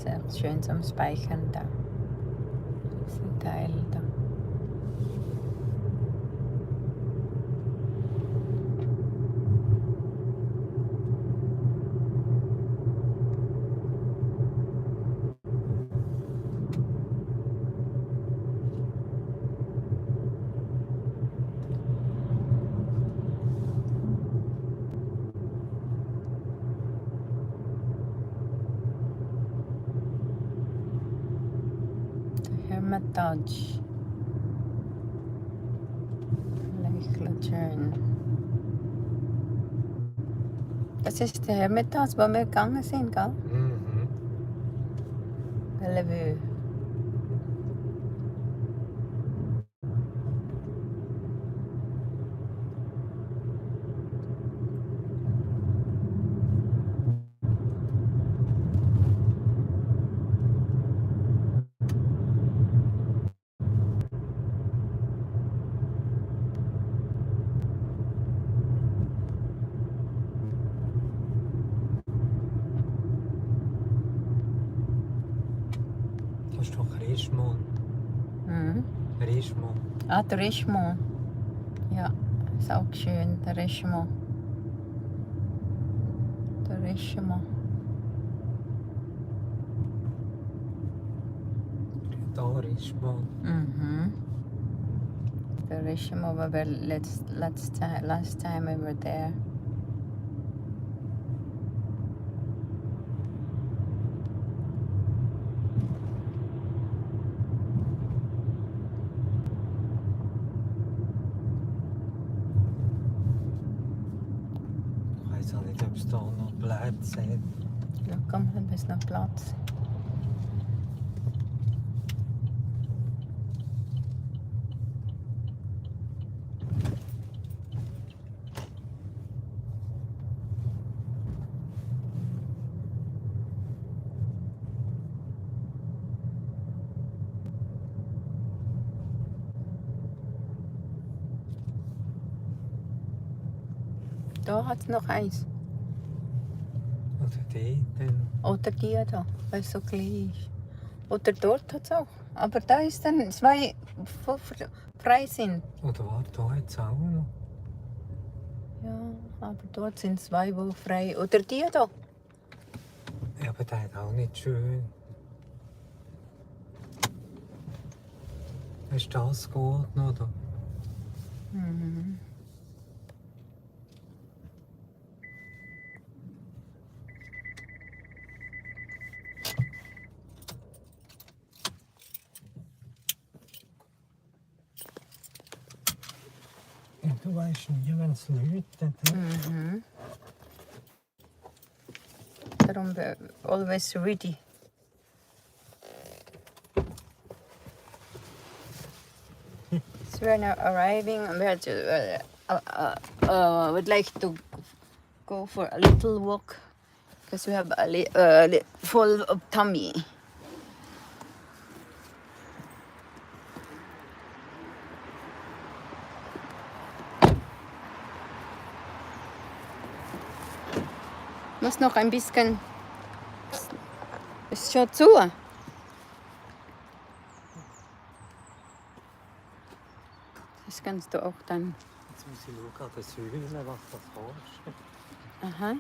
sehr schön zum Speichern da. Das ist ein Teil da. Hermitage. Lake Lucerne. Das ist der Hermitage, wo wir gegangen sind, gell? Mhm. Bellevue. Das ist doch Richemont. Mhm. Richemont. Ah, der Richemont. Ja, ist auch schön, der Richemont. Der Richemont. Da Richemont. Mhm. The Richemont, we were last time we were there. Ich weiß auch nicht, ob es da noch Plätze hat. Ja, komm, dann ist noch Platz. Da hat es noch eins. Oder dort dann. Oder die da, weil es so klein ist. Oder dort hat es auch. Aber da ist dann zwei, die frei sind. Oder warte, da hat es auch noch. Ja, aber dort sind zwei, die frei. Oder die da. Ja, aber der hat auch nicht schön. Ist das gut, oder? Mhm. Ja, du weißt nie, wenn es läutet. Mhm. Darum always ready. So we're now arriving. Would like to go for a little walk because we have a full of tummy. Muss noch ein bisschen. Ist schon zu. Das kannst du auch dann. Jetzt muss ich schauen an der Säule, was das kostet. Aha.